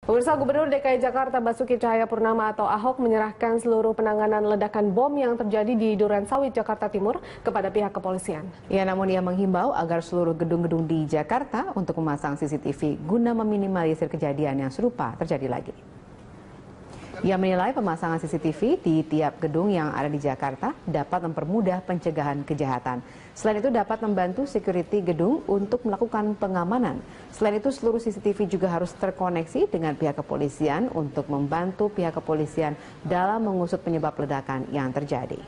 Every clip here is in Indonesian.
Pemirsa, Gubernur DKI Jakarta Basuki Cahayapurnama atau Ahok menyerahkan seluruh penanganan ledakan bom yang terjadi di Durensawit, Jakarta Timur kepada pihak kepolisian. Ya, namun ia menghimbau agar seluruh gedung-gedung di Jakarta untuk memasang CCTV guna meminimalisir kejadian yang serupa terjadi lagi. Ia menilai pemasangan CCTV di tiap gedung yang ada di Jakarta dapat mempermudah pencegahan kejahatan. Selain itu dapat membantu security gedung untuk melakukan pengamanan. Selain itu seluruh CCTV juga harus terkoneksi dengan pihak kepolisian untuk membantu pihak kepolisian dalam mengusut penyebab ledakan yang terjadi.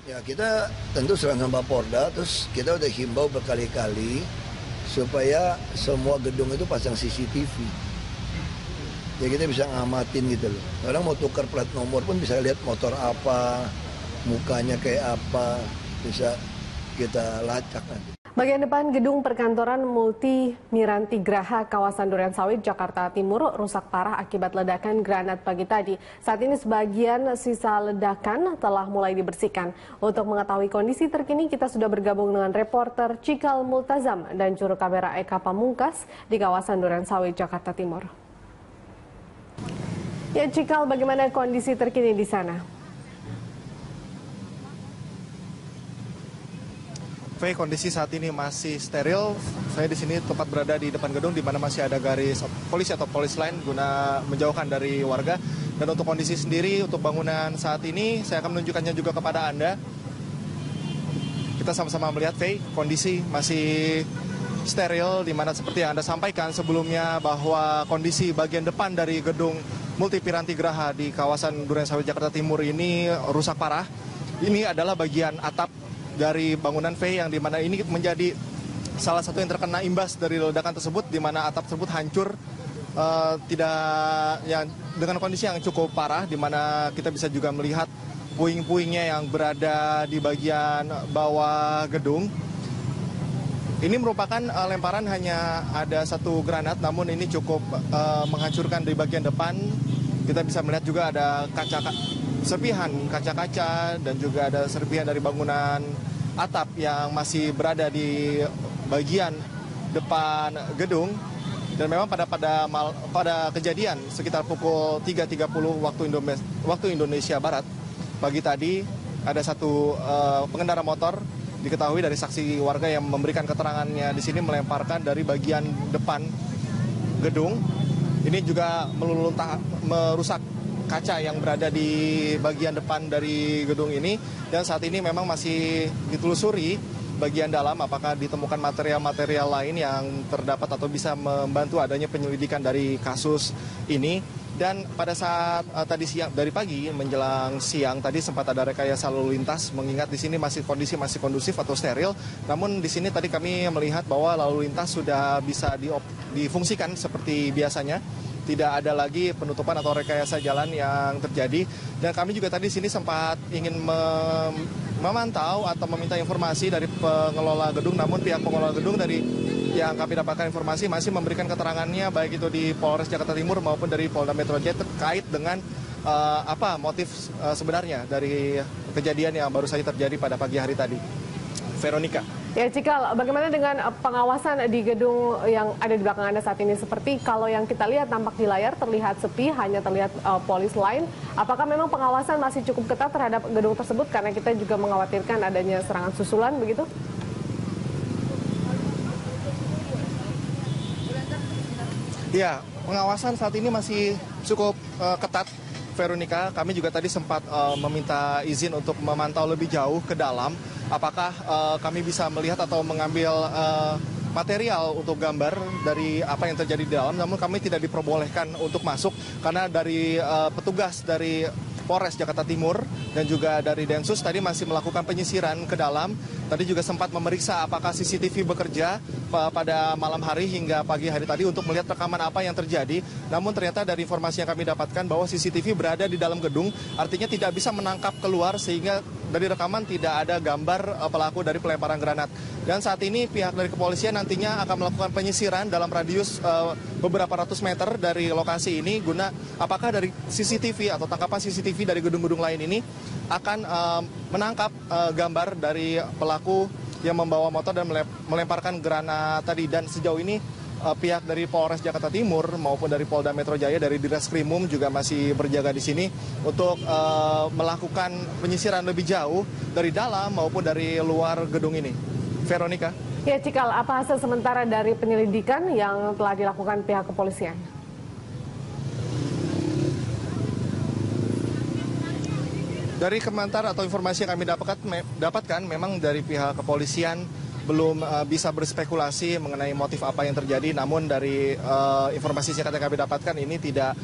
Ya, kita tentu serangan Bapolda, terus kita udah himbau berkali-kali supaya semua gedung itu pasang CCTV. Ya kita bisa ngamatin gitu loh. Orang mau tukar plat nomor pun bisa lihat motor apa, mukanya kayak apa, bisa kita lacak nanti. Bagian depan gedung perkantoran Multi Miranti Graha kawasan Durensawit, Jakarta Timur rusak parah akibat ledakan granat pagi tadi. Saat ini sebagian sisa ledakan telah mulai dibersihkan. Untuk mengetahui kondisi terkini kita sudah bergabung dengan reporter Cikal Multazam dan juru kamera Eka Pamungkas di kawasan Durensawit, Jakarta Timur. Ya, Cikal, bagaimana kondisi terkini di sana? Kondisi saat ini masih steril. Saya di sini tepat berada di depan gedung di mana masih ada garis polisi atau polis line guna menjauhkan dari warga. Dan untuk kondisi sendiri untuk bangunan saat ini saya akan menunjukkannya juga kepada Anda. Kita sama-sama melihat kondisi masih steril di mana seperti yang Anda sampaikan sebelumnya bahwa kondisi bagian depan dari gedung Multi Miranti Graha di kawasan Durensawit, Jakarta Timur ini rusak parah. Ini adalah bagian atap dari bangunan yang dimana ini menjadi salah satu yang terkena imbas dari ledakan tersebut, di mana atap tersebut hancur dengan kondisi yang cukup parah, di mana kita bisa juga melihat puing-puingnya yang berada di bagian bawah gedung. Ini merupakan lemparan hanya ada satu granat, namun ini cukup menghancurkan di bagian depan. Kita bisa melihat juga ada serpihan kaca-kaca dan juga ada serpihan dari bangunan atap yang masih berada di bagian depan gedung. Dan memang pada kejadian sekitar pukul 3.30 waktu Indonesia Barat pagi tadi ada satu pengendara motor, diketahui dari saksi warga yang memberikan keterangannya di sini, melemparkan dari bagian depan gedung. Ini juga merusak kaca yang berada di bagian depan dari gedung ini, dan saat ini memang masih ditelusuri bagian dalam apakah ditemukan material-material lain yang terdapat atau bisa membantu adanya penyelidikan dari kasus ini. Dan pada saat tadi siang, dari pagi menjelang siang tadi sempat ada rekayasa lalu lintas, mengingat di sini kondisi masih kondusif atau steril. Namun di sini tadi kami melihat bahwa lalu lintas sudah bisa difungsikan seperti biasanya. Tidak ada lagi penutupan atau rekayasa jalan yang terjadi. Dan kami juga tadi sini sempat ingin memantau atau meminta informasi dari pengelola gedung, namun pihak pengelola gedung dari yang kami dapatkan informasi masih memberikan keterangannya baik itu di Polres Jakarta Timur maupun dari Polda Metro Jaya terkait dengan apa motif sebenarnya dari kejadian yang baru saja terjadi pada pagi hari tadi. Veronica. Ya, Cikal, bagaimana dengan pengawasan di gedung yang ada di belakang Anda saat ini? Seperti kalau yang kita lihat tampak di layar terlihat sepi, hanya terlihat polis lain. Apakah memang pengawasan masih cukup ketat terhadap gedung tersebut? Karena kita juga mengkhawatirkan adanya serangan susulan, begitu? Ya, pengawasan saat ini masih cukup ketat, Veronica. Kami juga tadi sempat meminta izin untuk memantau lebih jauh ke dalam. Apakah kami bisa melihat atau mengambil material untuk gambar dari apa yang terjadi di dalam, namun kami tidak diperbolehkan untuk masuk karena dari petugas dari Polres Jakarta Timur dan juga dari Densus tadi masih melakukan penyisiran ke dalam. Tadi juga sempat memeriksa apakah CCTV bekerja pada malam hari hingga pagi hari tadi untuk melihat rekaman apa yang terjadi. Namun ternyata dari informasi yang kami dapatkan bahwa CCTV berada di dalam gedung, artinya tidak bisa menangkap keluar sehingga dari rekaman tidak ada gambar pelaku dari pelemparan granat. Dan saat ini pihak dari kepolisian nantinya akan melakukan penyisiran dalam radius beberapa ratus meter dari lokasi ini guna apakah dari CCTV atau tangkapan CCTV dari gedung-gedung lain ini akan menangkap gambar dari pelaku yang membawa motor dan melemparkan granat tadi. Dan sejauh ini pihak dari Polres Jakarta Timur maupun dari Polda Metro Jaya, dari Ditreskrimum juga masih berjaga di sini untuk melakukan penyisiran lebih jauh dari dalam maupun dari luar gedung ini. Veronica. Ya, Cikal, apa hasil sementara dari penyelidikan yang telah dilakukan pihak kepolisian? Dari komentar atau informasi yang kami dapatkan memang dari pihak kepolisian belum bisa berspekulasi mengenai motif apa yang terjadi, namun dari informasi singkat yang kami dapatkan ini tidak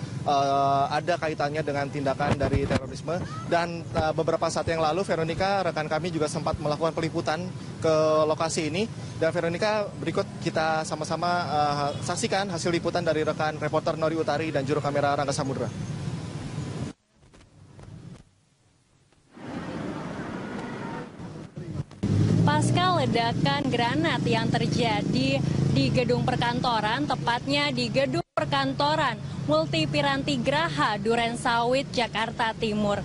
ada kaitannya dengan tindakan dari terorisme. Dan beberapa saat yang lalu, Veronica, rekan kami juga sempat melakukan peliputan ke lokasi ini. Dan Veronica, berikut kita sama-sama saksikan hasil liputan dari rekan reporter Nori Utari dan juru kamera Rangga Samudra. Pasca ledakan granat yang terjadi di gedung perkantoran, tepatnya di gedung perkantoran Multi Piranti Graha Duren Sawit, Jakarta Timur.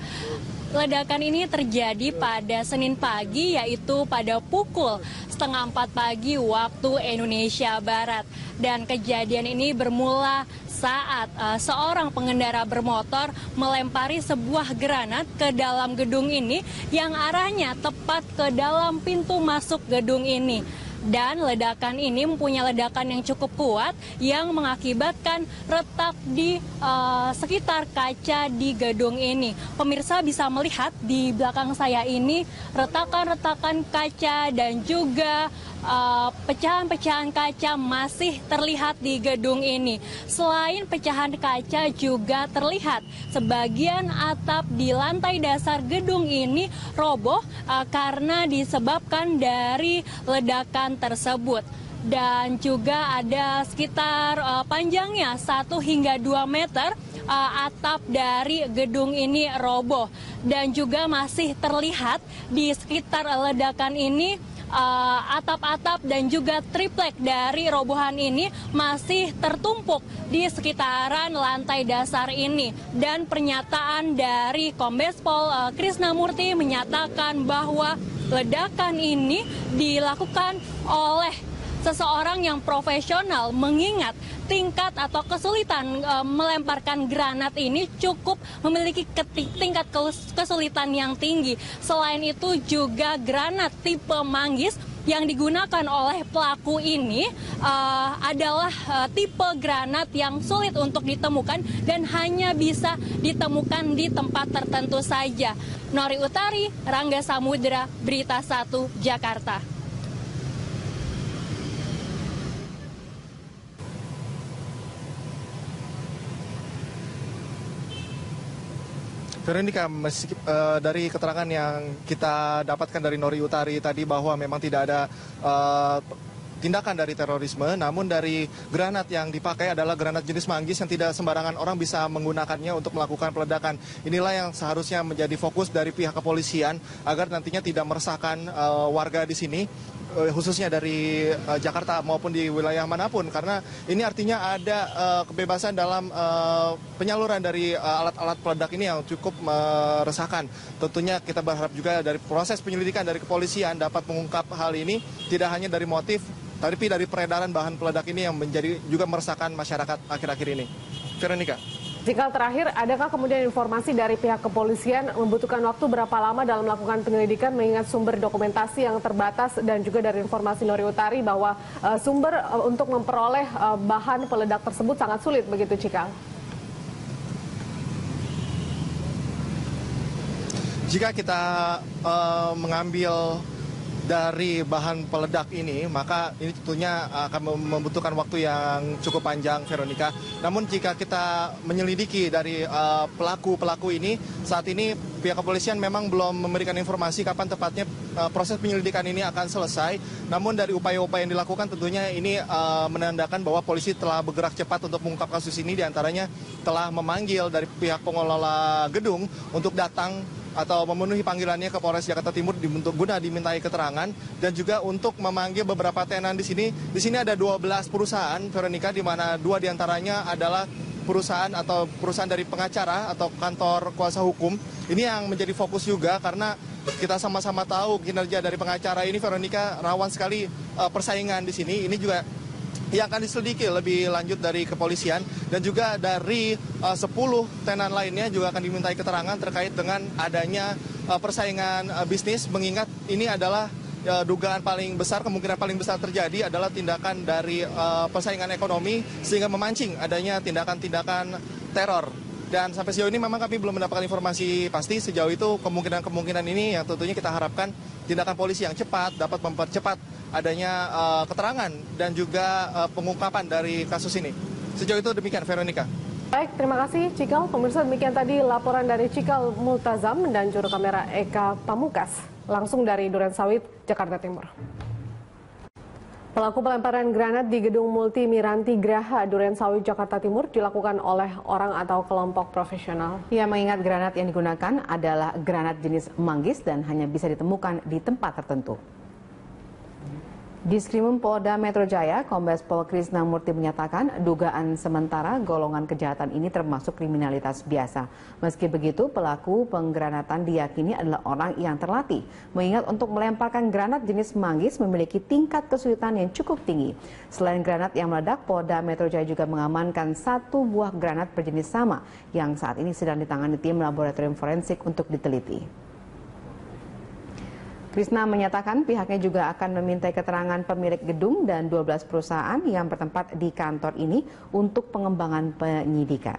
Ledakan ini terjadi pada Senin pagi, yaitu pada pukul 3:30 pagi waktu Indonesia Barat. Dan kejadian ini bermula saat seorang pengendara bermotor melempari sebuah granat ke dalam gedung ini yang arahnya tepat ke dalam pintu masuk gedung ini. Dan ledakan ini mempunyai ledakan yang cukup kuat yang mengakibatkan retak di sekitar kaca di gedung ini. Pemirsa bisa melihat di belakang saya ini retakan-retakan kaca dan juga pecahan-pecahan kaca masih terlihat di gedung ini. Selain pecahan kaca juga terlihat sebagian atap di lantai dasar gedung ini roboh karena disebabkan dari ledakan tersebut. Dan juga ada sekitar panjangnya 1 hingga 2 meter atap dari gedung ini roboh. Dan juga masih terlihat di sekitar ledakan ini atap-atap dan juga triplek dari robohan ini masih tertumpuk di sekitaran lantai dasar ini. Dan pernyataan dari Kombes Pol Krisnamurti menyatakan bahwa ledakan ini dilakukan oleh seseorang yang profesional, mengingat tingkat atau kesulitan melemparkan granat ini cukup memiliki tingkat kesulitan yang tinggi. Selain itu juga granat tipe manggis yang digunakan oleh pelaku ini adalah tipe granat yang sulit untuk ditemukan dan hanya bisa ditemukan di tempat tertentu saja. Nori Utari, Rangga Samudra, Berita 1, Jakarta. Veronica, dari keterangan yang kita dapatkan dari Nori Utari tadi bahwa memang tidak ada tindakan dari terorisme, namun dari granat yang dipakai adalah granat jenis manggis yang tidak sembarangan orang bisa menggunakannya untuk melakukan peledakan. Inilah yang seharusnya menjadi fokus dari pihak kepolisian agar nantinya tidak meresahkan warga di sini, khususnya dari Jakarta maupun di wilayah manapun, karena ini artinya ada kebebasan dalam penyaluran dari alat-alat peledak ini yang cukup meresahkan. Tentunya kita berharap juga dari proses penyelidikan dari kepolisian dapat mengungkap hal ini, tidak hanya dari motif, tapi dari peredaran bahan peledak ini yang menjadi juga meresahkan masyarakat akhir-akhir ini. Veronica. Jika terakhir, adakah kemudian informasi dari pihak kepolisian membutuhkan waktu berapa lama dalam melakukan penyelidikan mengingat sumber dokumentasi yang terbatas dan juga dari informasi Nori Utari bahwa sumber untuk memperoleh bahan peledak tersebut sangat sulit, begitu Cikal? Jika kita mengambil dari bahan peledak ini, maka ini tentunya akan membutuhkan waktu yang cukup panjang, Veronica. Namun jika kita menyelidiki dari pelaku-pelaku ini, saat ini pihak kepolisian memang belum memberikan informasi kapan tepatnya proses penyelidikan ini akan selesai. Namun dari upaya-upaya yang dilakukan tentunya ini menandakan bahwa polisi telah bergerak cepat untuk mengungkap kasus ini, diantaranya telah memanggil dari pihak pengelola gedung untuk datang atau memenuhi panggilannya ke Polres Jakarta Timur untuk guna dimintai keterangan, dan juga untuk memanggil beberapa tenan di sini. Di sini ada 12 perusahaan, Veronica, di mana 2 diantaranya adalah perusahaan dari pengacara atau kantor kuasa hukum. Ini yang menjadi fokus juga karena kita sama-sama tahu kinerja dari pengacara ini, Veronica, rawan sekali persaingan di sini. Ini juga yang akan diselidiki lebih lanjut dari kepolisian, dan juga dari 10 tenan lainnya juga akan dimintai keterangan terkait dengan adanya persaingan bisnis, mengingat ini adalah dugaan paling besar, kemungkinan paling besar terjadi adalah tindakan dari persaingan ekonomi sehingga memancing adanya tindakan-tindakan teror. Dan sampai sejauh ini memang kami belum mendapatkan informasi pasti. Sejauh itu kemungkinan ini yang tentunya kita harapkan tindakan polisi yang cepat dapat mempercepat adanya keterangan dan juga pengungkapan dari kasus ini. Sejauh itu demikian, Veronica. Baik, terima kasih Cikal. Pemirsa, demikian tadi laporan dari Cikal Multazam dan juru kamera Eka Pamukas langsung dari Durensawit, Jakarta Timur. Pelaku pelemparan granat di gedung Multi Miranti Graha Durensawit, Jakarta Timur dilakukan oleh orang atau kelompok profesional. Ia mengingat granat yang digunakan adalah granat jenis manggis dan hanya bisa ditemukan di tempat tertentu. Di Diskrimum Polda Metro Jaya, Kombes Pol Krisna Murti menyatakan dugaan sementara golongan kejahatan ini termasuk kriminalitas biasa. Meski begitu, pelaku penggranatan diyakini adalah orang yang terlatih. Mengingat untuk melemparkan granat jenis manggis memiliki tingkat kesulitan yang cukup tinggi. Selain granat yang meledak, Polda Metro Jaya juga mengamankan 1 buah granat berjenis sama yang saat ini sedang ditangani tim laboratorium forensik untuk diteliti. Krisna menyatakan pihaknya juga akan memintai keterangan pemilik gedung dan 12 perusahaan yang bertempat di kantor ini untuk pengembangan penyidikan.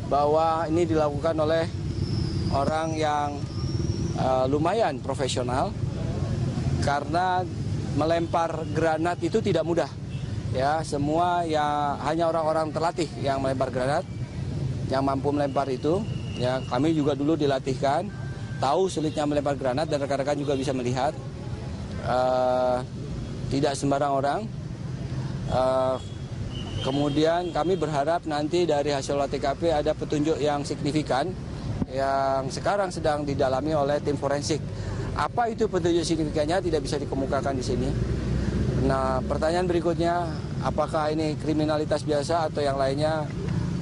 Bahwa ini dilakukan oleh orang yang lumayan profesional, karena melempar granat itu tidak mudah. Ya, semua ya hanya orang-orang terlatih yang melempar granat, yang mampu melempar itu. Ya, kami juga dulu dilatihkan, tahu sulitnya melempar granat, dan rekan-rekan juga bisa melihat tidak sembarang orang. Kemudian kami berharap nanti dari hasil olah TKP ada petunjuk yang signifikan yang sekarang sedang didalami oleh tim forensik. Apa itu petunjuk signifikannya tidak bisa dikemukakan di sini. Nah, pertanyaan berikutnya, apakah ini kriminalitas biasa atau yang lainnya?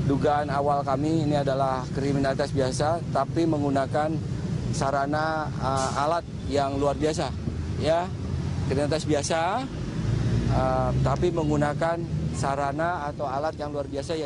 Dugaan awal kami ini adalah kriminalitas biasa, tapi menggunakan sarana alat yang luar biasa. Ya, kriminalitas biasa, tapi menggunakan sarana atau alat yang luar biasa.